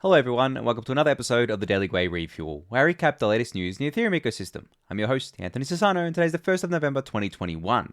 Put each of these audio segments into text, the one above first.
Hello everyone, and welcome to another episode of the Daily Gwei Refuel, where I recap the latest news in the Ethereum ecosystem. I'm your host, Anthony Sassano, and today's the 1st of November 2021.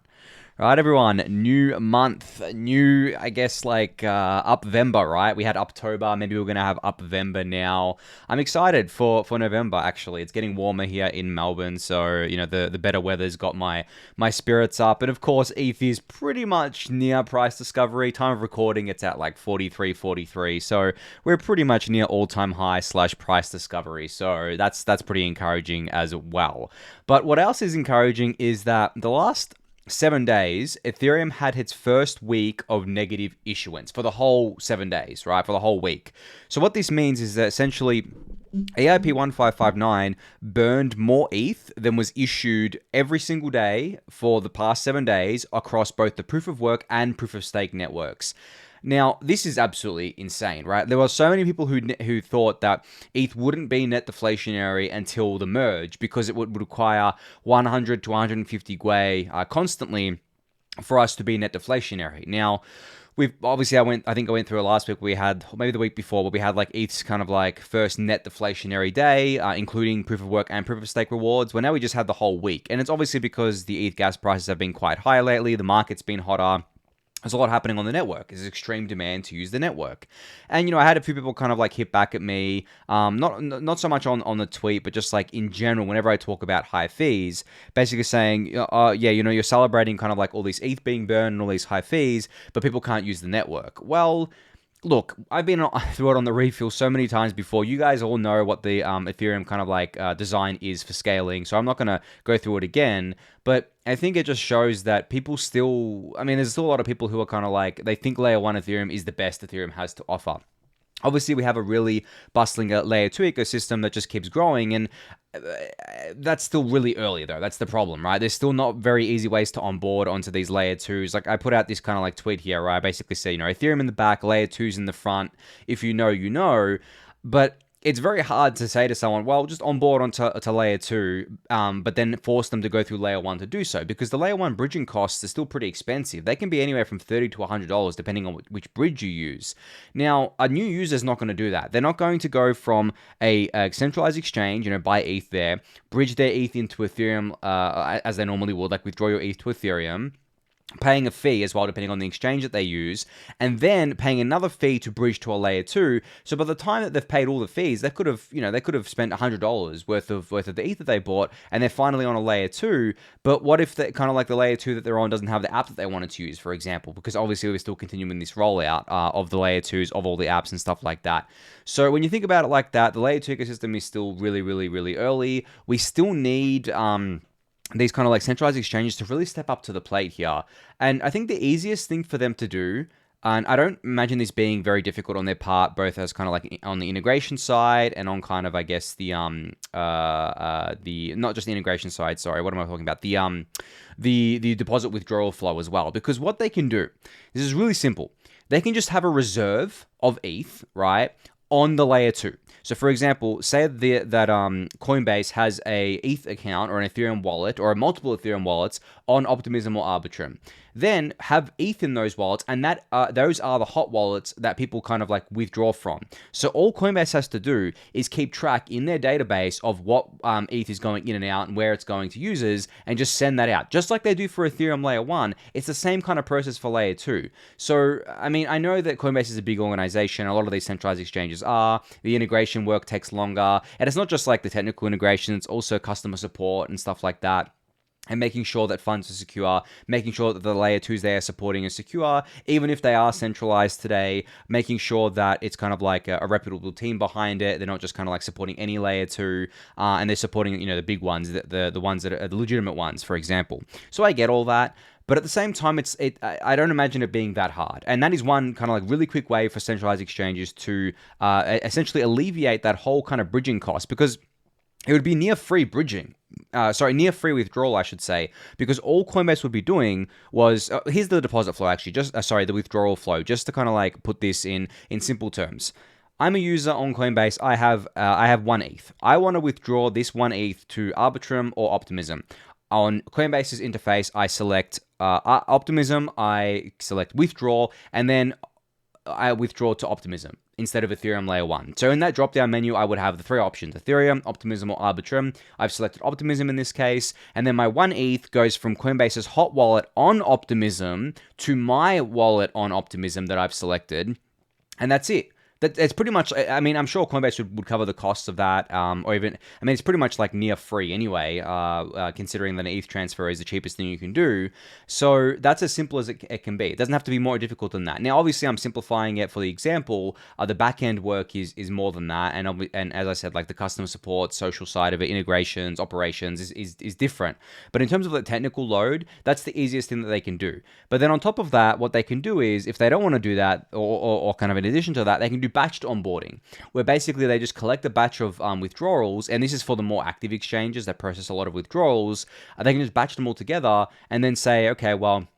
Alright everyone, new month, new, Upvember, right? We had Uptober, maybe we're going to have Upvember now. I'm excited for November, actually. It's getting warmer here in Melbourne, so, the better weather's got my spirits up. And of course, ETH is pretty much near price discovery. Time of recording, it's at like 43, so we're pretty much near all-time high / price discovery, so that's pretty encouraging as well. But what else is encouraging is that the last 7 days, Ethereum had its first week of negative issuance for the whole 7 days, right? For the whole week. So what this means is that essentially EIP 1559 burned more ETH than was issued every single day for the past 7 days across both the proof of work and proof of stake networks. Now, this is absolutely insane, right? There were so many people who thought that ETH wouldn't be net deflationary until the merge because it would require 100 to 150 Gwei constantly for us to be net deflationary. Now, we've obviously I think I went through it last week. We had, maybe the week before, but we had like ETH's kind of like first net deflationary day, including proof of work and proof of stake rewards. Well, now we just had the whole week, and it's obviously because the ETH gas prices have been quite high lately. The market's been hotter. There's a lot happening on the network. There's extreme demand to use the network. And, I had a fefew people kind of like hit back at me, not so much on the tweet, but just like in general, whenever I talk about high fees, basically saying, you're celebrating kind of like all these ETH being burned and all these high fees, but people can't use the network. Well, look, I've been through it on the refuel so many times before. You guys all know what the Ethereum kind of like design is for scaling, so I'm not going to go through it again. But I think it just shows that people still, there's still a lot of people who are kind of like, they think layer 1 Ethereum is the best Ethereum has to offer. Obviously, we have a really bustling layer 2 ecosystem that just keeps growing, and that's still really early, though. That's the problem, right? There's still not very easy ways to onboard onto these layer 2s. Like, I put out this kind of like tweet here, where I basically say, Ethereum in the back, layer 2s in the front. If you know, you know. But it's very hard to say to someone, well, just onboard onto layer 2, but then force them to go through layer 1 to do so, because the layer 1 bridging costs are still pretty expensive. They can be anywhere from $30 to $100 depending on which bridge you use. Now, a new user is not going to do that. They're not going to go from a centralized exchange, buy ETH there, bridge their ETH into Ethereum as they normally would, like withdraw your ETH to Ethereum, paying a fee as well, depending on the exchange that they use, and then paying another fee to bridge to a layer 2. So by the time that they've paid all the fees, they could have spent $100 worth of the ETH that they bought, and they're finally on a layer 2. But what if the kind of like the layer 2 that they're on doesn't have the app that they wanted to use, for example? Because obviously we're still continuing this rollout of the layer 2s of all the apps and stuff like that. So when you think about it like that, the layer 2 ecosystem is still really, really, really early. We still need these kind of like centralized exchanges to really step up to the plate here. And I think the easiest thing for them to do, and I don't imagine this being very difficult on their part, both as kind of like on the integration side and on kind of, I guess, the not just the integration side, sorry, what am I talking about? The deposit withdrawal flow as well. Because what they can do, this is really simple. They can just have a reserve of ETH, right, on the layer 2. So for example, say that Coinbase has a ETH account or an Ethereum wallet or multiple Ethereum wallets on Optimism or Arbitrum. Then have ETH in those wallets, and that those are the hot wallets that people kind of like withdraw from. So all Coinbase has to do is keep track in their database of what ETH is going in and out and where it's going to users, and just send that out. Just like they do for Ethereum layer 1, it's the same kind of process for layer 2. So, I know that Coinbase is a big organization. A lot of these centralized exchanges are. The integration work takes longer. And it's not just like the technical integration, it's also customer support and stuff like that. And making sure that funds are secure, making sure that the layer 2s they are supporting are secure, even if they are centralized today, making sure that it's kind of like a reputable team behind it. They're not just kind of like supporting any layer 2, and they're supporting, the big ones, the ones that are the legitimate ones, for example. So I get all that. But at the same time, I don't imagine it being that hard. And that is one kind of like really quick way for centralized exchanges to essentially alleviate that whole kind of bridging cost, because it would be near free bridging. Near free withdrawal, I should say, because all Coinbase would be doing was, here's the deposit flow actually, the withdrawal flow, just to kind of like put this in simple terms. I'm a user on Coinbase. I have 1 ETH. I want to withdraw this 1 ETH to Arbitrum or Optimism. On Coinbase's interface, I select Optimism, I select withdraw, and then I withdraw to Optimism. instead of Ethereum layer 1. So in that drop-down menu, I would have the three options: Ethereum, Optimism, or Arbitrum. I've selected Optimism in this case, and then my 1 ETH goes from Coinbase's hot wallet on Optimism to my wallet on Optimism that I've selected, and that's it. It's pretty much, I mean, I'm sure Coinbase would cover the costs of that, or even, I mean, it's pretty much like near free anyway, considering that an ETH transfer is the cheapest thing you can do. So that's as simple as it can be. It doesn't have to be more difficult than that. Now, obviously, I'm simplifying it for the example. The back-end work is more than that. And as I said, like the customer support, social side of it, integrations, operations is different. But in terms of the technical load, that's the easiest thing that they can do. But then on top of that, what they can do is, if they don't want to do that, or kind of in addition to that, they can do batched onboarding, where basically they just collect a batch of withdrawals, and this is for the more active exchanges that process a lot of withdrawals. They can just batch them all together and then say, okay, well,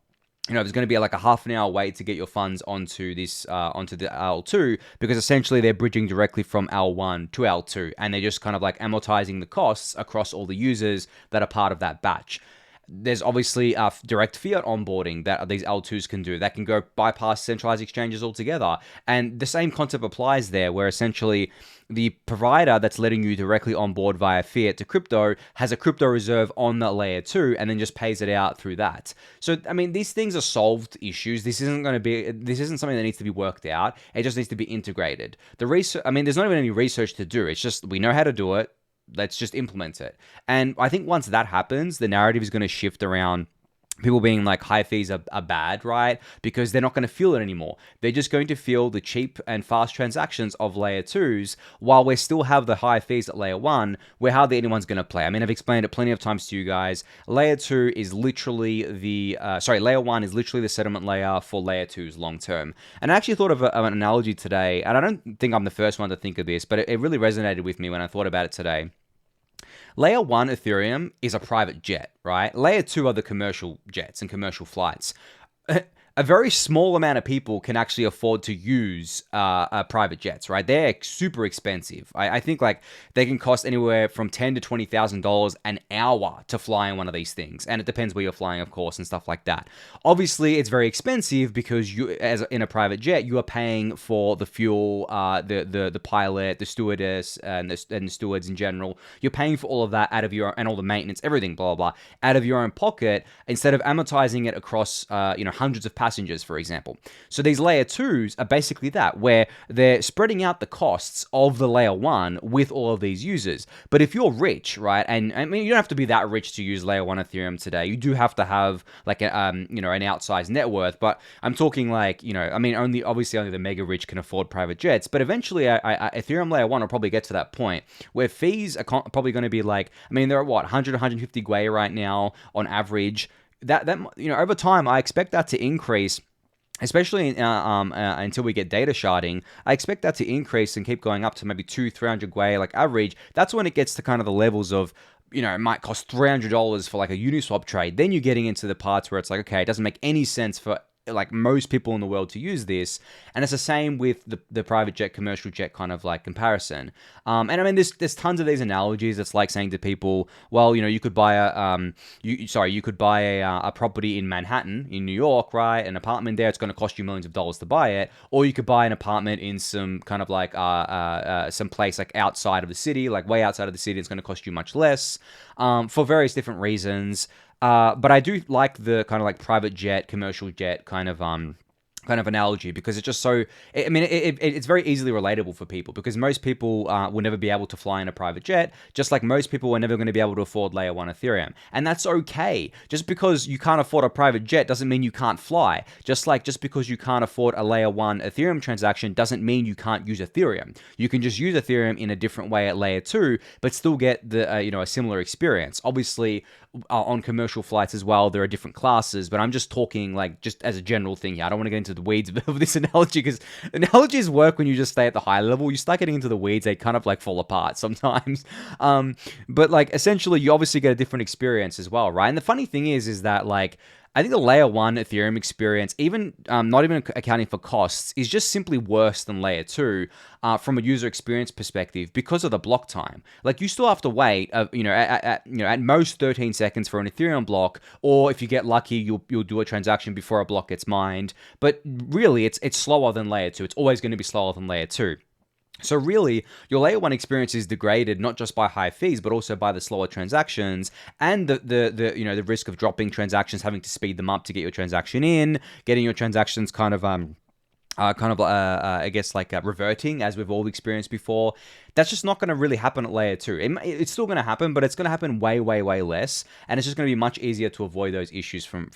you know, there's going to be like a half an hour wait to get your funds onto this, onto the L2, because essentially they're bridging directly from L1 to L2, and they're just kind of like amortizing the costs across all the users that are part of that batch. There's obviously direct fiat onboarding that these L2s can do. That can go bypass centralized exchanges altogether. And the same concept applies there, where essentially the provider that's letting you directly onboard via fiat to crypto has a crypto reserve on the layer 2 and then just pays it out through that. So, I mean, these things are solved issues. This isn't something that needs to be worked out. It just needs to be integrated. The research, I mean, there's not even any research to do. It's just, we know how to do it. Let's just implement it. And I think once that happens, the narrative is going to shift around people being like high fees are bad, right? Because they're not going to feel it anymore. They're just going to feel the cheap and fast transactions of layer 2s, while we still have the high fees at layer 1, where hardly anyone's going to play. I mean, I've explained it plenty of times to you guys. Layer 2 is literally layer 1 is literally the settlement layer for layer 2s long term. And I actually thought of an analogy today, and I don't think I'm the first one to think of this, but it really resonated with me when I thought about it today. Layer 1 Ethereum is a private jet, right? Layer 2 are the commercial jets and commercial flights. A very small amount of people can actually afford to use private jets, right? They're super expensive. I think like they can cost anywhere from $10,000 to $20,000 an hour to fly in one of these things, and it depends where you're flying, of course, and stuff like that. Obviously, it's very expensive because you, as in a private jet, you are paying for the fuel, the pilot, the stewardess, and the stewards in general. You're paying for all of that out of your, and all the maintenance, everything, blah blah blah, out of your own pocket, instead of amortizing it across hundreds of passengers, for example. So these layer 2s are basically that, where they're spreading out the costs of the layer 1 with all of these users. But if you're rich, right, and I mean, you don't have to be that rich to use layer 1 Ethereum today. You do have to have like an outsized net worth, but I'm talking like, I mean, only the mega rich can afford private jets. But eventually Ethereum layer 1 will probably get to that point where fees are probably going to be like, I mean, they're at what, 100, 150 Gwei right now on average. That over time, I expect that to increase, especially until we get data sharding. I expect that to increase and keep going up to maybe 200-300 Gwei, like average. That's when it gets to kind of the levels of, it might cost $300 for like a Uniswap trade. Then you're getting into the parts where it's like, okay, it doesn't make any sense for like most people in the world to use this. And it's the same with the private jet, commercial jet kind of like comparison. And I mean, there's tons of these analogies. It's like saying to people, well, you could buy a property in Manhattan, in New York, right? An apartment there, it's going to cost you millions of dollars to buy it. Or you could buy an apartment in some kind of like some place like outside of the city, like way outside of the city. It's going to cost you much less for various different reasons. But I do like the kind of like private jet, commercial jet kind of analogy, because it's just so, I mean, it's very easily relatable for people, because most people will never be able to fly in a private jet, just like most people are never going to be able to afford layer 1 Ethereum. And that's okay. Just because you can't afford a private jet doesn't mean you can't fly. Just because you can't afford a layer 1 Ethereum transaction doesn't mean you can't use Ethereum. You can just use Ethereum in a different way at layer 2, but still get the a similar experience. Obviously, on commercial flights as well, there are different classes, but I'm just talking like just as a general thing here. I don't want to get into the weeds of this analogy, because analogies work when you just stay at the high level. You start getting into the weeds, they kind of like fall apart sometimes. But like essentially, you obviously get a different experience as well, right? And the funny thing is that like, I think the layer one Ethereum experience, even not even accounting for costs, is just simply worse than layer two from a user experience perspective because of the block time. Like you still have to wait, at most 13 seconds for an Ethereum block, or if you get lucky, you'll do a transaction before a block gets mined. But really, it's slower than layer two. It's always going to be slower than layer two. So really, your layer one experience is degraded not just by high fees, but also by the slower transactions and the risk of dropping transactions, having to speed them up to get your transaction in, getting your transactions I guess like reverting, as we've all experienced before. That's just not going to really happen at layer two. It's still going to happen, but it's going to happen way, way, way less, and it's just going to be much easier to avoid those issues from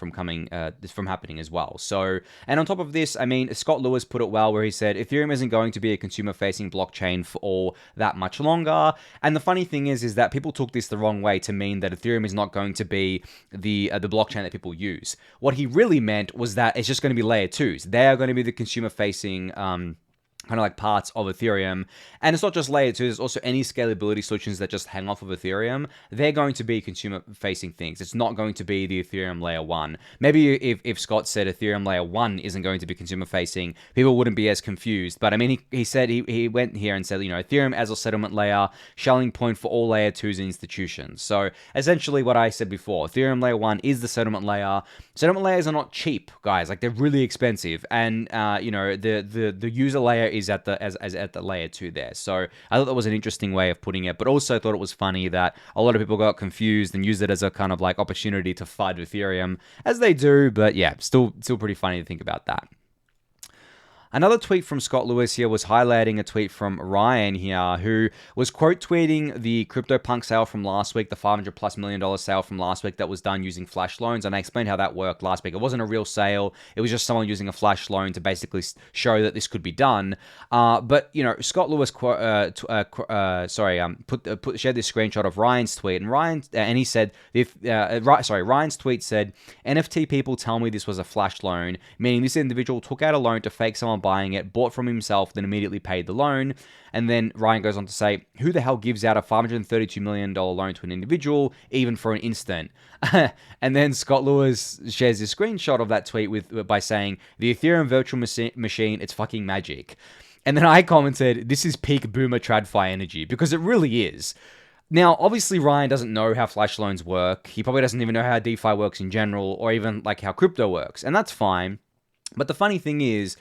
happening as well. So, and on top of this, I mean, Scott Lewis put it well, where he said Ethereum isn't going to be a consumer-facing blockchain for all that much longer. And the funny thing is that people took this the wrong way to mean that Ethereum is not going to be the blockchain that people use. What he really meant was that it's just going to be layer twos. They are going to be the consumer-facing kind of like parts of Ethereum. And it's not just layer two, there's also any scalability solutions that just hang off of Ethereum. They're going to be consumer facing things. It's not going to be the Ethereum layer one. Maybe if Scott said Ethereum layer one isn't going to be consumer facing, people wouldn't be as confused. But I mean, he said, he went here and said, Ethereum as a settlement layer, Schelling point for all layer twos and institutions. So essentially what I said before, Ethereum layer one is the settlement layer. Settlement layers are not cheap, guys. Like, they're really expensive. And, the user layer is at the layer two there. So I thought that was an interesting way of putting it, but also thought it was funny that a lot of people got confused and used it as a kind of like opportunity to fight Ethereum, as they do. But yeah, still pretty funny to think about that. Another tweet from Scott Lewis here was highlighting a tweet from Ryan here, who was quote tweeting the CryptoPunk sale from last week, the $500+ million sale from last week that was done using flash loans. And I explained how that worked last week. It wasn't a real sale. It was just someone using a flash loan to basically show that this could be done. But Scott Lewis shared this screenshot of Ryan's tweet, and he said, Ryan's tweet said, NFT people tell me this was a flash loan, meaning this individual took out a loan to fake someone buying it, bought from himself, then immediately paid the loan. And then Ryan goes on to say, who the hell gives out a $532 million loan to an individual, even for an instant? And then Scott Lewis shares this screenshot of that tweet by saying, the Ethereum virtual machine, it's fucking magic. And then I commented, this is peak boomer TradFi energy, because it really is. Now, obviously, Ryan doesn't know how flash loans work. He probably doesn't even know how DeFi works in general, or even like how crypto works. And that's fine. But the funny thing is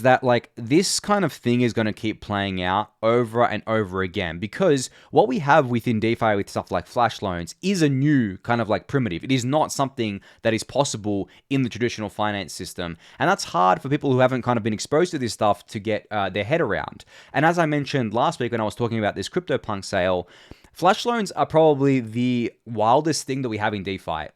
that like this kind of thing is going to keep playing out over and over again, because what we have within DeFi with stuff like flash loans is a new kind of like primitive. It is not something that is possible in the traditional finance system. And that's hard for people who haven't kind of been exposed to this stuff to get their head around. And as I mentioned last week when I was talking about this CryptoPunk sale, flash loans are probably the wildest thing that we have in DeFi.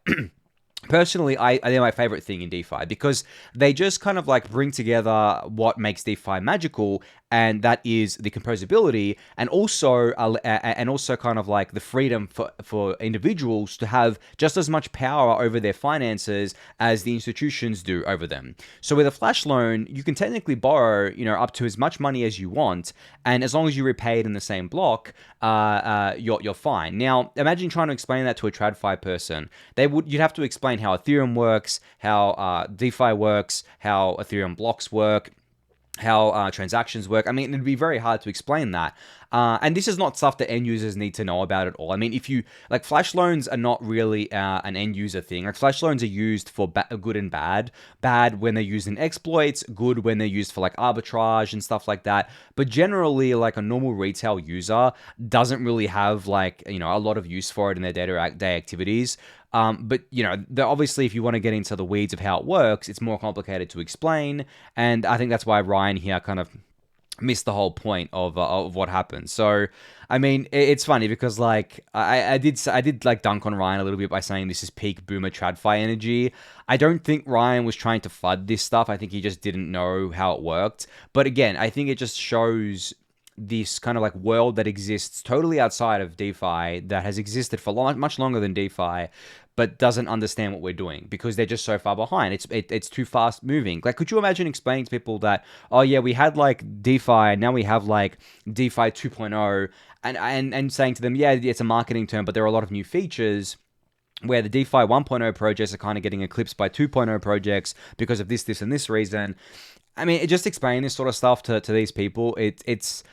Personally, they're my favorite thing in DeFi, because they just kind of like bring together what makes DeFi magical, and that is the composability, and also kind of like the freedom for individuals to have just as much power over their finances as the institutions do over them. So with a flash loan, you can technically borrow, up to as much money as you want, and as long as you repay it in the same block, you're fine. Now, imagine trying to explain that to a TradFi person. You'd have to explain how Ethereum works, how DeFi works, how Ethereum blocks work, how transactions work. I mean, it'd be very hard to explain that. And this is not stuff that end users need to know about at all. I mean, if you like, flash loans are not really an end user thing. Like, flash loans are used for good and bad. Bad when they're used in exploits, good when they're used for like arbitrage and stuff like that. But generally, like a normal retail user doesn't really have like, a lot of use for it in their day-to-day activities. But obviously, if you want to get into the weeds of how it works, it's more complicated to explain. And I think that's why Ryan here kind of missed the whole point of what happened. So, I mean, it's funny because like I did like dunk on Ryan a little bit by saying this is peak boomer TradFi energy. I don't think Ryan was trying to FUD this stuff. I think he just didn't know how it worked. But again, I think it just shows this kind of like world that exists totally outside of DeFi, that has existed for much longer than DeFi, but doesn't understand what we're doing because they're just so far behind. It's too fast moving. Like, could you imagine explaining to people that, oh yeah, we had like DeFi, now we have like DeFi 2.0, and saying to them, yeah, it's a marketing term, but there are a lot of new features. where the DeFi 1.0 projects are kind of getting eclipsed by 2.0 projects because of this, and this reason. I mean, just explaining this sort of stuff to these people, it's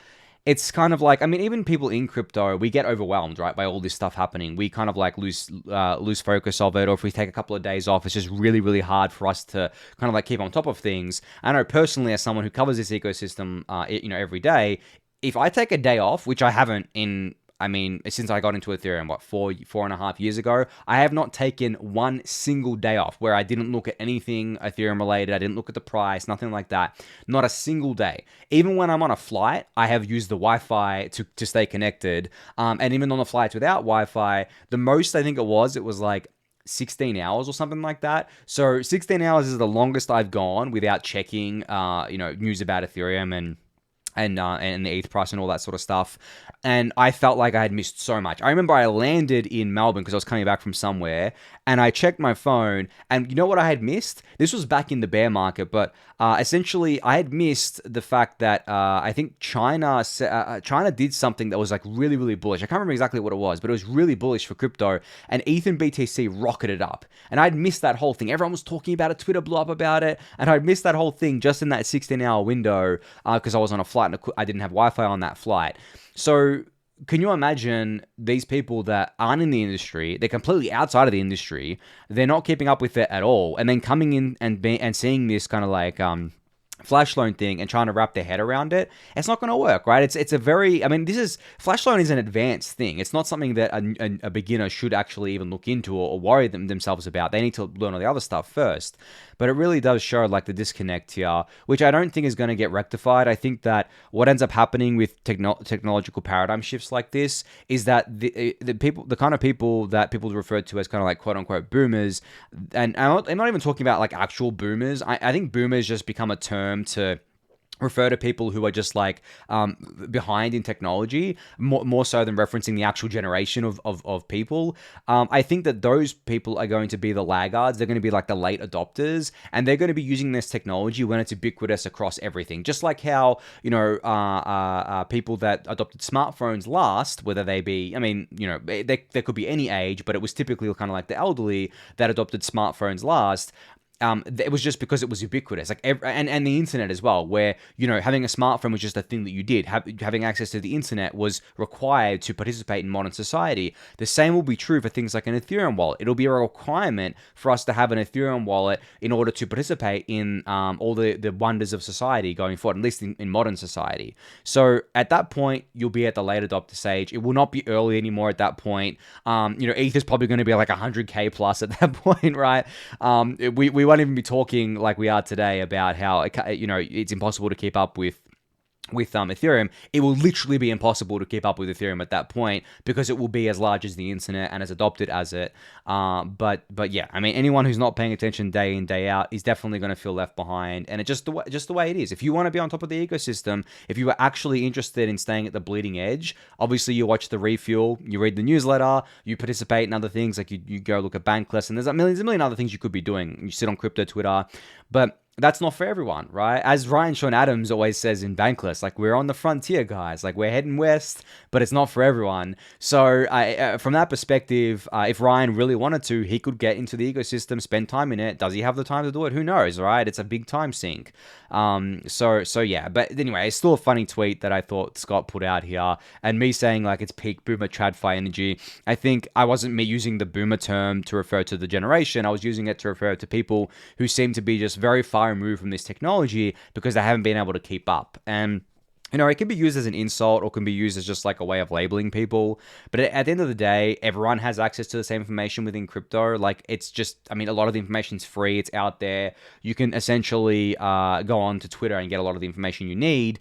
kind of like, I mean, even people in crypto, we get overwhelmed, right, by all this stuff happening. We kind of like lose focus of it, or if we take a couple of days off, it's just really, really hard for us to kind of like keep on top of things. I know personally, as someone who covers this ecosystem, every day, if I take a day off, which I haven't since I got into Ethereum, 4.5 years ago, I have not taken one single day off where I didn't look at anything Ethereum related. I didn't look at the price, nothing like that. Not a single day. Even when I'm on a flight, I have used the Wi-Fi to stay connected. And even on the flights without Wi-Fi, the most I think it was like 16 hours or something like that. So 16 hours is the longest I've gone without checking, news about Ethereum and the ETH price and all that sort of stuff. And I felt like I had missed so much. I remember I landed in Melbourne because I was coming back from somewhere, and I checked my phone, and you know what I had missed? This was back in the bear market, but essentially I had missed the fact that I think China did something that was like really, really bullish. I can't remember exactly what it was, but it was really bullish for crypto, and ETH and BTC rocketed up. And I'd missed that whole thing. Everyone was talking about it, Twitter blew up about it, and I'd missed that whole thing just in that 16-hour window because I was on a flight and I didn't have Wi-Fi on that flight. So can you imagine these people that aren't in the industry, they're completely outside of the industry, they're not keeping up with it at all, and then coming in and seeing this kind of like flash loan thing and trying to wrap their head around it? It's not going to work, right? It's a very, I mean, flash loan is an advanced thing. It's not something that a beginner should actually even look into or worry themselves about. They need to learn all the other stuff first. But it really does show like the disconnect here, which I don't think is going to get rectified. I think that what ends up happening with technological paradigm shifts like this is that the kind of people that people refer to as kind of like quote unquote boomers, and I'm not even talking about like actual boomers. I think boomers just become a term to refer to people who are just like behind in technology, more so than referencing the actual generation of people. I think that those people are going to be the laggards. They're going to be like the late adopters, and they're going to be using this technology when it's ubiquitous across everything. Just like how, people that adopted smartphones last, whether they be, there could be any age, but it was typically kind of like the elderly that adopted smartphones last. It was just because it was ubiquitous, like and the internet as well, where having a smartphone was just a thing that you did. Having access to the internet was required to participate in modern society. The same will be true for things like an Ethereum wallet. It'll be a requirement for us to have an Ethereum wallet in order to participate in all the wonders of society going forward, at least in modern society. So at that point, you'll be at the late adopter stage. It will not be early anymore at that point. ETH is probably going to be like 100K plus at that point, right? We won't even be talking like we are today about how it's impossible to keep up with Ethereum. It will literally be impossible to keep up with Ethereum at that point because it will be as large as the internet and as adopted as it. But yeah, I mean, anyone who's not paying attention day in, day out is definitely going to feel left behind. And it's just the way it is. If you want to be on top of the ecosystem, if you are actually interested in staying at the bleeding edge, obviously you watch the Refuel, you read the newsletter, you participate in other things, like you go look at Bankless, and there's a million other things you could be doing. You sit on crypto Twitter, but that's not for everyone, right? As Ryan Sean Adams always says in Bankless, like, we're on the frontier, guys. Like, we're heading west, but it's not for everyone. So from that perspective, if Ryan really wanted to, he could get into the ecosystem, spend time in it. Does he have the time to do it? Who knows, right? It's a big time sink. So yeah. But anyway, it's still a funny tweet that I thought Scott put out here. And me saying, like, it's peak boomer tradfi energy. I think I wasn't me using the boomer term to refer to the generation. I was using it to refer to people who seem to be just very far removed from this technology because they haven't been able to keep up. And it can be used as an insult or can be used as just like a way of labeling people. But at the end of the day, everyone has access to the same information within crypto. Like, it's just, a lot of the information's free. It's out there. You can essentially go on to Twitter and get a lot of the information you need.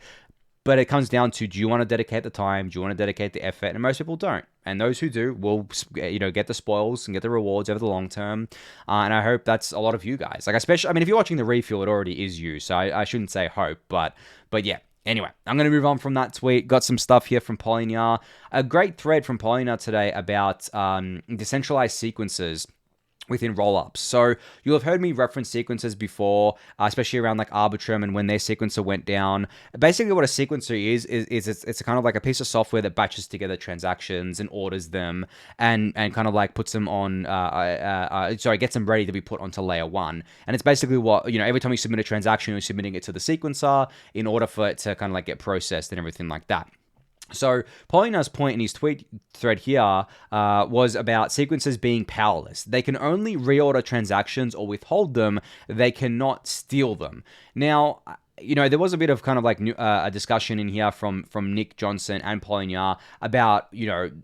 But it comes down to, do you want to dedicate the time? Do you want to dedicate the effort? And most people don't. And those who do will, get the spoils and get the rewards over the long term. And I hope that's a lot of you guys. Like, especially, if you're watching the Refuel, it already is you. So I shouldn't say hope, but yeah. Anyway, I'm going to move on from that tweet. Got some stuff here from Polynya. A great thread from Polynya today about decentralized sequences. within rollups. So you'll have heard me reference sequencers before, especially around like Arbitrum and when their sequencer went down. Basically what a sequencer is it's kind of like a piece of software that batches together transactions and orders them and kind of like puts them on, gets them ready to be put onto layer one. And it's basically what, every time you submit a transaction, you're submitting it to the sequencer in order for it to kind of like get processed and everything like that. So Polynya's point in his tweet thread here was about sequencers being powerless. They can only reorder transactions or withhold them. They cannot steal them. Now, there was a bit of kind of like a discussion in here from Nick Johnson and Polynya about,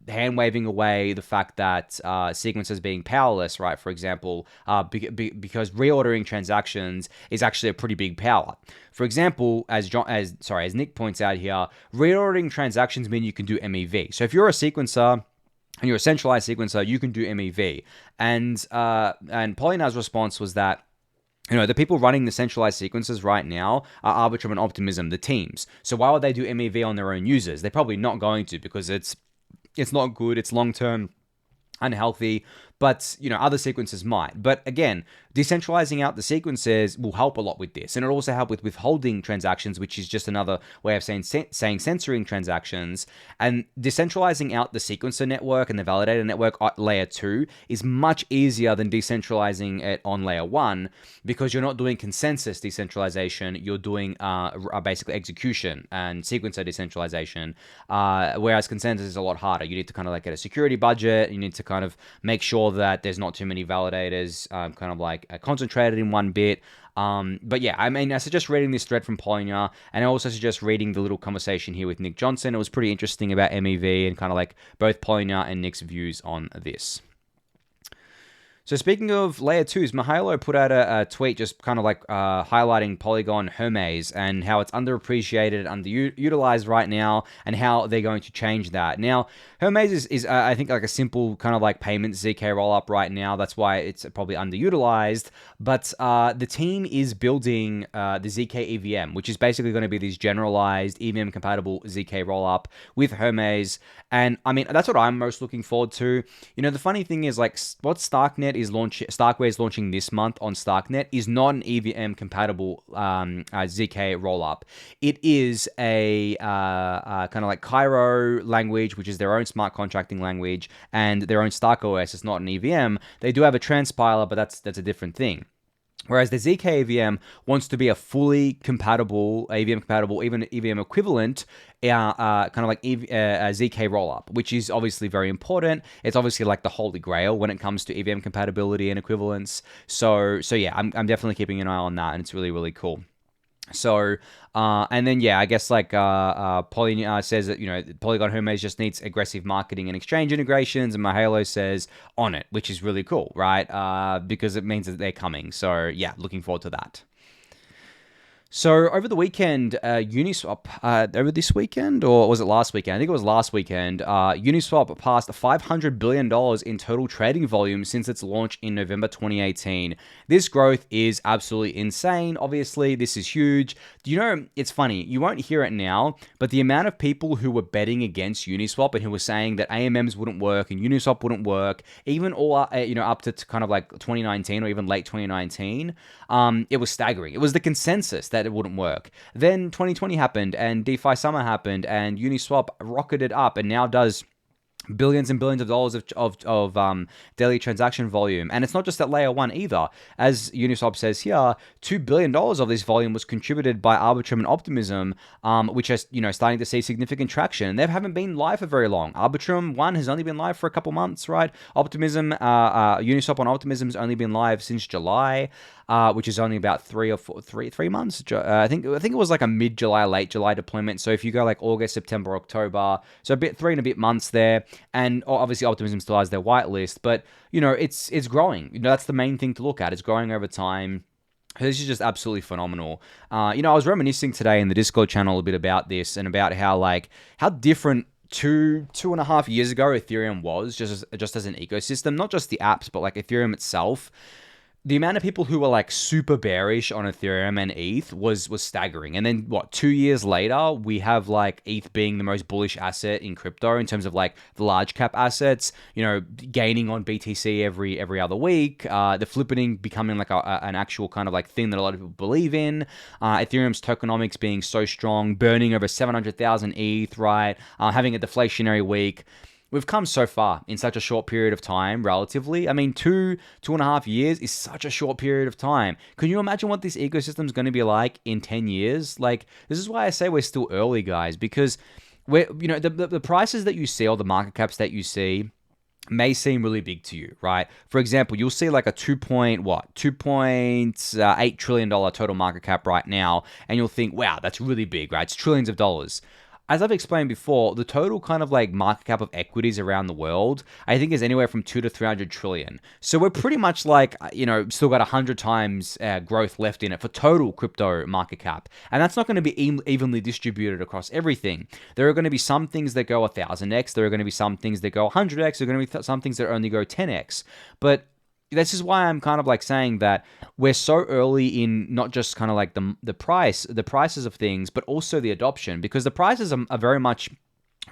hand waving away the fact that sequencers being powerless, right? For example, because reordering transactions is actually a pretty big power. For example, as Nick points out here, reordering transactions mean you can do MEV. So if you're a sequencer and you're a centralized sequencer, you can do MEV. And Polynya's response was that, the people running the centralized sequences right now are Arbitrum and Optimism, the teams. So why would they do MEV on their own users? They're probably not going to, because it's not good, it's long-term, unhealthy, but other sequences might. But again, decentralizing out the sequences will help a lot with this, and it'll also help with withholding transactions, which is just another way of saying censoring transactions. And decentralizing out the sequencer network and the validator network at layer 2 is much easier than decentralizing it on layer 1, because you're not doing consensus decentralization, you're doing basically execution and sequencer decentralization, whereas consensus is a lot harder. You need to kind of like get a security budget, you need to kind of make sure that there's not too many validators kind of like concentrated in one bit. But yeah, I suggest reading this thread from Polynya, and I also suggest reading the little conversation here with Nick Johnson. It was pretty interesting about MEV and kind of like both Polynya and Nick's views on this. So speaking of layer 2s, Mihailo put out a tweet just kind of like highlighting PolygonHermez and how it's underappreciated, underutilized right now, and how they're going to change that. Now, Hermez is I think like a simple kind of like payment ZK rollup right now. That's why it's probably underutilized. But the team is building the zkEVM, which is basically going to be this generalized EVM compatible ZK rollup with Hermez. And I mean, that's what I'm most looking forward to. The funny thing is, like, what Starkware is launching this month on Starknet is not an EVM compatible ZK rollup. It is a kind of like Cairo language, which is their own smart contracting language, and their own Stark OS. It's not an EVM. They do have a transpiler, but that's a different thing. Whereas the zkEVM wants to be a fully compatible, EVM compatible, even EVM equivalent, kind of like a ZK rollup, which is obviously very important. It's obviously like the holy grail when it comes to EVM compatibility and equivalence. So yeah, I'm definitely keeping an eye on that, and it's really, really cool. So, and then, yeah, I guess like Polynya says that, PolygonHermez just needs aggressive marketing and exchange integrations, and Mihailo says on it, which is really cool, right? Because it means that they're coming. So, yeah, looking forward to that. So over the weekend, Uniswap, over this weekend, or was it last weekend? I think it was last weekend, Uniswap passed $500 billion in total trading volume since its launch in November 2018. This growth is absolutely insane. Obviously, this is huge. It's funny, you won't hear it now, but the amount of people who were betting against Uniswap and who were saying that AMMs wouldn't work and Uniswap wouldn't work, even all, up to kind of like 2019 or even late 2019, it was staggering. It was the consensus that it wouldn't work. Then 2020 happened, and DeFi summer happened, and Uniswap rocketed up and now does billions and billions of dollars of daily transaction volume. And it's not just at layer 1 either. As Uniswap says here, $2 billion of this volume was contributed by Arbitrum and Optimism, which are starting to see significant traction. And they haven't been live for very long. Arbitrum 1 has only been live for a couple months, right? Optimism, Uniswap on Optimism has only been live since July. Which is only about 3 months. I think it was like a mid-July, late July deployment. So if you go like August, September, October, so 3 and a bit months there. And obviously Optimism still has their whitelist, but it's growing. That's the main thing to look at. It's growing over time. This is just absolutely phenomenal. I was reminiscing today in the Discord channel a bit about this and about how different 2.5 years ago Ethereum was just as an ecosystem, not just the apps, but like Ethereum itself. the amount of people who were like super bearish on Ethereum and ETH was staggering. And then what, 2 years later, we have like ETH being the most bullish asset in crypto in terms of like the large cap assets, gaining on BTC every other week, the flippening becoming like an actual kind of like thing that a lot of people believe in, Ethereum's tokenomics being so strong, burning over 700,000 ETH, right? Having a deflationary week. We've come so far in such a short period of time, relatively. I mean, 2.5 years is such a short period of time. Can you imagine what this ecosystem is going to be like in 10 years? Like, this is why I say we're still early, guys, because the prices that you see or the market caps that you see may seem really big to you, right? For example, you'll see like a $2.8 trillion total market cap right now, and you'll think, wow, that's really big, right? It's trillions of dollars. As I've explained before, the total kind of like market cap of equities around the world, I think is anywhere from 2 to 300 trillion. So we're pretty much like, still got 100 times growth left in it for total crypto market cap. And that's not going to be evenly distributed across everything. There are going to be some things that go 1000x. There are going to be some things that go 100x. There are going to be some things that only go 10x. But this is why I'm kind of like saying that we're so early in not just kind of like the prices of things, but also the adoption, because the prices are very much,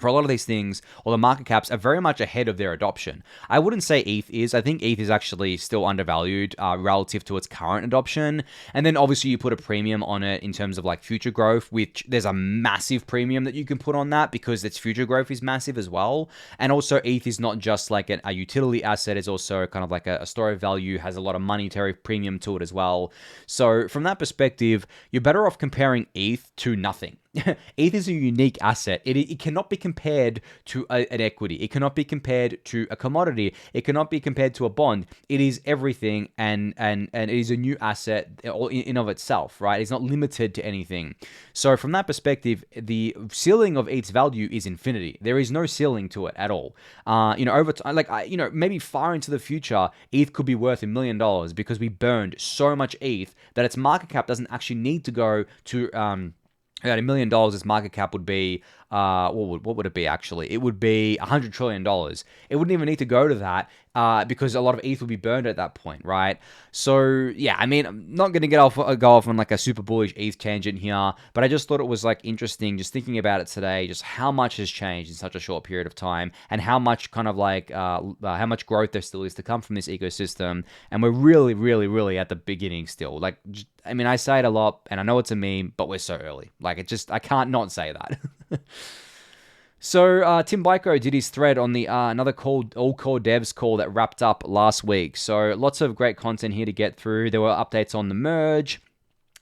for a lot of these things, or the market caps are very much ahead of their adoption. I wouldn't say ETH is. I think ETH is actually still undervalued relative to its current adoption. And then obviously you put a premium on it in terms of like future growth, which there's a massive premium that you can put on that because its future growth is massive as well. And also ETH is not just like a utility asset, it's also kind of like a store of value, has a lot of monetary premium to it as well. So from that perspective, you're better off comparing ETH to nothing. ETH is a unique asset. It cannot be compared to an equity. It cannot be compared to a commodity. It cannot be compared to a bond. It is everything, and it is a new asset in of itself, right? It's not limited to anything. So from that perspective, the ceiling of ETH's value is infinity. There is no ceiling to it at all. Over time, maybe far into the future, ETH could be worth $1 million because we burned so much ETH that its market cap doesn't actually need to go to at $1 million, its market cap would be, what would it be actually? It would be $100 trillion. It wouldn't even need to go to that because a lot of ETH would be burned at that point, right? So yeah, I mean, I'm not going to go off on like a super bullish ETH tangent here, but I just thought it was like interesting just thinking about it today, just how much has changed in such a short period of time and how much kind of like, how much growth there still is to come from this ecosystem. And we're really, really, really at the beginning still. Like, I mean, I say it a lot and I know it's a meme, but we're so early. Like, I can't not say that. So Tim Beiko did his thread on the another all core devs call that wrapped up last week. So lots of great content here to get through. There were updates on the merge,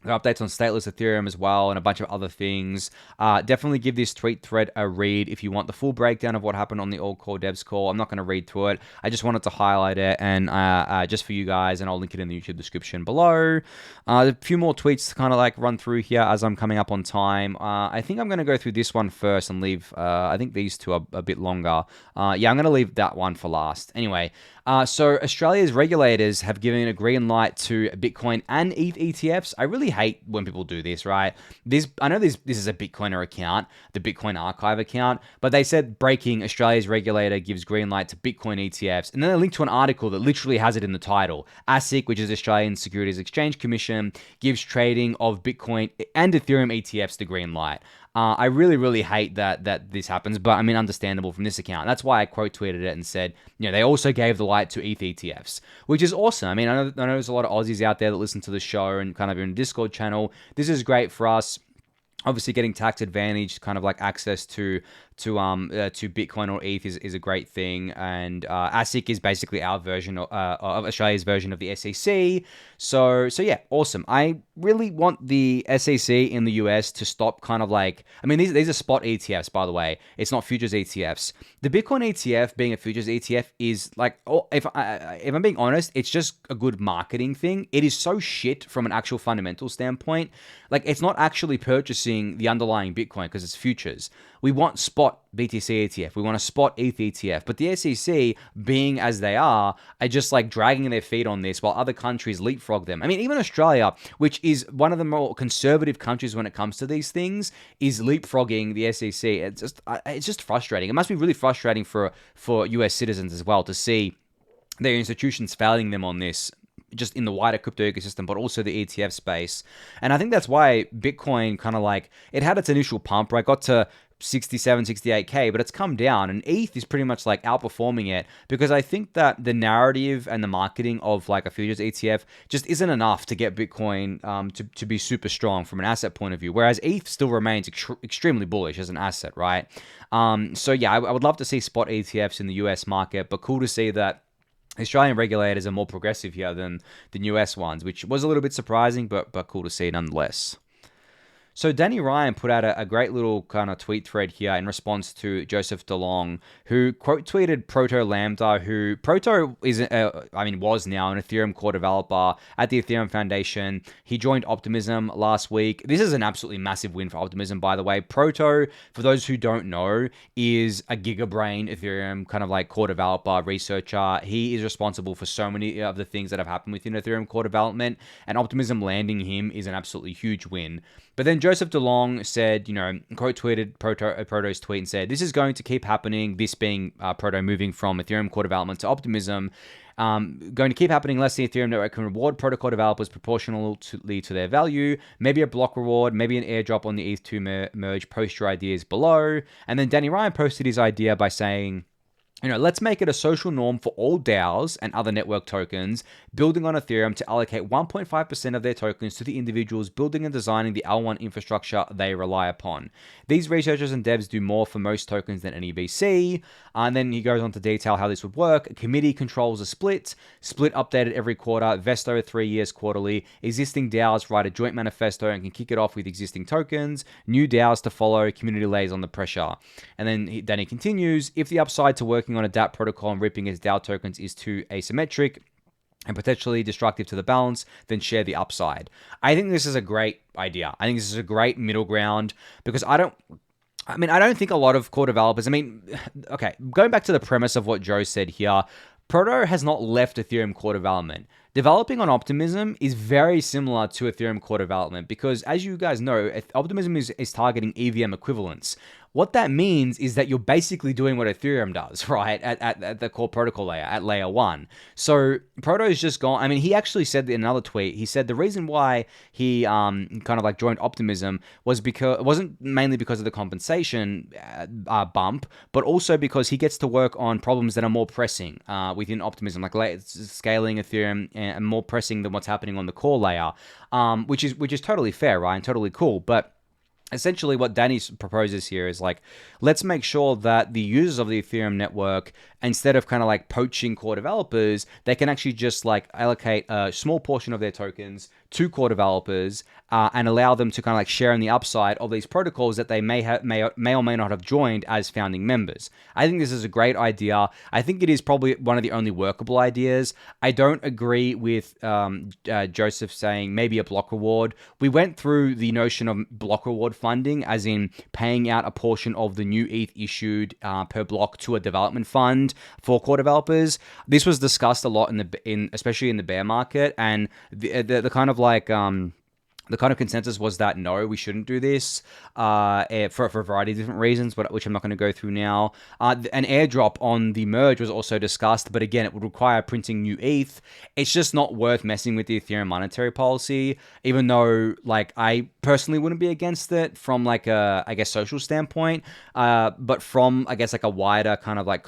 updates on stateless Ethereum as well, and a bunch of other things. Definitely give this tweet thread a read if you want the full breakdown of what happened on the All Core Devs call. I'm not going to read through it. I just wanted to highlight it and just for you guys, and I'll link it in the YouTube description below. A few more tweets to kind of like run through here as I'm coming up on time. I think I'm going to go through this one first and leave, I think these two are a bit longer. Yeah, I'm going to leave that one for last. Anyway, so Australia's regulators have given a green light to Bitcoin and ETH ETFs. I really hate when people do this, right? I know this is a Bitcoiner account, the Bitcoin Archive account, but they said breaking, Australia's regulator gives green light to Bitcoin ETFs, and then they link to an article that literally has it in the title. ASIC, which is Australian Securities Exchange Commission, gives trading of Bitcoin and Ethereum ETFs the green light. I really, really hate that this happens, but I mean, understandable from this account. That's why I quote tweeted it and said, they also gave the light to ETH ETFs, which is awesome. I mean, I know there's a lot of Aussies out there that listen to the show and kind of in a Discord channel. This is great for us. Obviously, getting tax advantage, kind of like access to Bitcoin or ETH is a great thing, and ASIC is basically our version of Australia's version of the SEC. So yeah, awesome. I really want the SEC in the US to stop kind of like, I mean, these are spot ETFs, by the way. It's not futures ETFs. The Bitcoin ETF being a futures ETF is like, if I'm being honest, it's just a good marketing thing. It is so shit from an actual fundamental standpoint. Like, it's not actually purchasing the underlying Bitcoin because it's futures. We want spot BTC ETF. We want a spot ETH ETF. But the SEC, being as they are just like dragging their feet on this while other countries leapfrog them. I mean, even Australia, which is one of the more conservative countries when it comes to these things, is leapfrogging the SEC. It's just frustrating. It must be really frustrating for US citizens as well to see their institutions failing them on this. just in the wider crypto ecosystem, but also the ETF space. And I think that's why Bitcoin kind of like, it had its initial pump, right? Got to 67, 68K, but it's come down, and ETH is pretty much like outperforming it, because I think that the narrative and the marketing of like a futures ETF just isn't enough to get Bitcoin to be super strong from an asset point of view, whereas ETH still remains extremely bullish as an asset, right? So yeah, I would love to see spot ETFs in the US market, but cool to see that Australian regulators are more progressive here than the US ones, which was a little bit surprising, but cool to see nonetheless. So Danny Ryan put out a great little kind of tweet thread here in response to Joseph DeLong, who quote tweeted Proto Lambda, who Proto was now an Ethereum core developer at the Ethereum Foundation. He joined Optimism last week. This is an absolutely massive win for Optimism, by the way. Proto, for those who don't know, is a gigabrain Ethereum kind of like core developer, researcher. He is responsible for so many of the things that have happened within Ethereum core development, and Optimism landing him is an absolutely huge win. But then Joseph DeLong said, quote tweeted Proto's tweet and said, this is going to keep happening, this being Proto moving from Ethereum core development to Optimism, going to keep happening unless the Ethereum network can reward protocol developers proportionally to their value, maybe a block reward, maybe an airdrop on the ETH2 merge, post your ideas below. And then Danny Ryan posted his idea by saying, let's make it a social norm for all DAOs and other network tokens building on Ethereum to allocate 1.5% of their tokens to the individuals building and designing the L1 infrastructure they rely upon. These researchers and devs do more for most tokens than any VC. And then he goes on to detail how this would work. A committee controls a split updated every quarter, vest over 3 years quarterly. Existing DAOs write a joint manifesto and can kick it off with existing tokens. New DAOs to follow, community lays on the pressure. And then he continues, if the upside to working on a DApp protocol and ripping its DAO tokens is too asymmetric and potentially destructive to the balance, then share the upside. I think this is a great idea. I think this is a great middle ground, because I don't think a lot of core developers, okay, going back to the premise of what Joe said here, Proto has not left Ethereum core development. Developing on Optimism is very similar to Ethereum core development, because as you guys know, Optimism is targeting EVM equivalence. What that means is that you're basically doing what Ethereum does, right? At the core protocol layer, at layer 1. So Proto is just gone. He actually said in another tweet, he said the reason why he kind of like joined Optimism was because it wasn't mainly because of the compensation bump, but also because he gets to work on problems that are more pressing within Optimism, like scaling Ethereum and more pressing than what's happening on the core layer, which is totally fair, right? And totally cool. But essentially what Danny proposes here is like, let's make sure that the users of the Ethereum network, instead of kind of like poaching core developers, they can actually just like allocate a small portion of their tokens to core developers and allow them to kind of like share in the upside of these protocols that they may or may not have joined as founding members. I think this is a great idea. I think it is probably one of the only workable ideas. I don't agree with Joseph saying maybe a block reward. We went through the notion of block reward funding, as in paying out a portion of the new ETH issued per block to a development fund for core developers. This was discussed a lot especially in the bear market, and the kind of like the kind of consensus was that no, we shouldn't do this for a variety of different reasons, which I'm not going to go through now. An airdrop on the merge was also discussed, but again, it would require printing new ETH. It's just not worth messing with the Ethereum monetary policy, even though like I personally wouldn't be against it from like a, I guess, social standpoint, but from, I guess, like a wider kind of like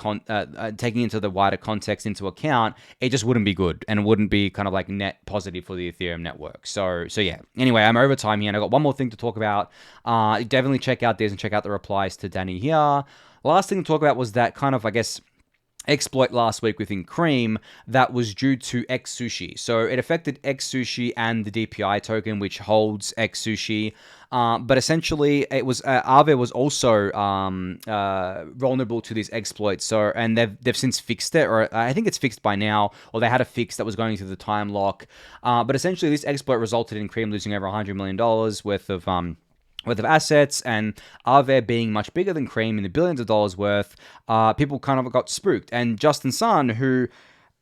taking into the wider context into account, it just wouldn't be good, and it wouldn't be kind of like net positive for the Ethereum network. So yeah. Anyway, I'm over time here, and I've got one more thing to talk about. Definitely check out this and check out the replies to Danny here. Last thing to talk about was that kind of, I guess, exploit last week within Cream that was due to XSushi. So it affected XSushi and the DPI token, which holds XSushi. But essentially, it was Aave was also vulnerable to this exploit. So, and they've since fixed it, or I think it's fixed by now, or they had a fix that was going through the time lock. But essentially, this exploit resulted in Cream losing over $100 million worth of assets, and Aave being much bigger than Cream in the billions of dollars worth. People kind of got spooked. And Justin Sun, who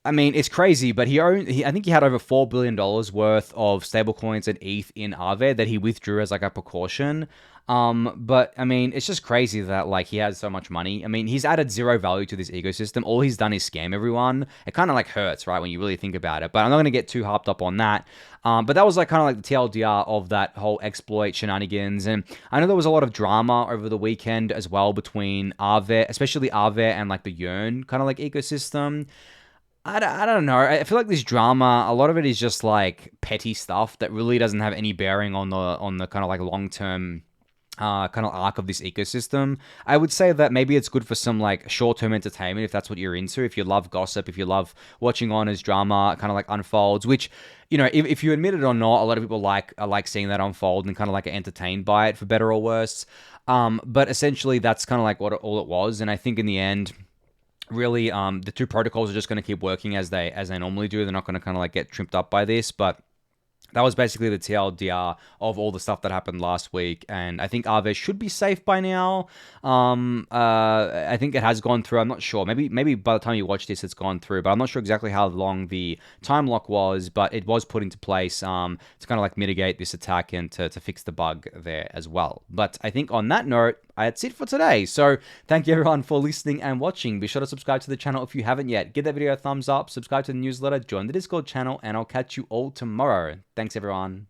I mean, it's crazy, but I think he had over $4 billion worth of stablecoins and ETH in Aave that he withdrew as like a precaution. But I mean, it's just crazy that like he has so much money. I mean, he's added zero value to this ecosystem. All he's done is scam everyone. It kind of like hurts, right, when you really think about it. But I'm not going to get too harped up on that. But that was like kind of like the TLDR of that whole exploit shenanigans. And I know there was a lot of drama over the weekend as well between Aave, especially Aave and like the Yearn kind of like ecosystem. I don't know. I feel like this drama, a lot of it is just like petty stuff that really doesn't have any bearing on the kind of like long term kind of arc of this ecosystem. I would say that maybe it's good for some like short-term entertainment if that's what you're into. If you love gossip, if you love watching on as drama kind of like unfolds, which, you know, if you admit it or not, a lot of people like seeing that unfold and kind of like are entertained by it for better or worse. But essentially that's kind of like all it was. And I think in the end, really, the two protocols are just going to keep working as they normally do. They're not going to kind of like get tripped up by this, but that was basically the TLDR of all the stuff that happened last week, and I think Aave should be safe by now. I think it has gone through. I'm not sure. Maybe by the time you watch this, it's gone through, but I'm not sure exactly how long the time lock was. But it was put into place to kind of like mitigate this attack and to fix the bug there as well. But I think on that note, that's it for today. So thank you everyone for listening and watching. Be sure to subscribe to the channel if you haven't yet. Give that video a thumbs up, subscribe to the newsletter, join the Discord channel, and I'll catch you all tomorrow. Thanks everyone.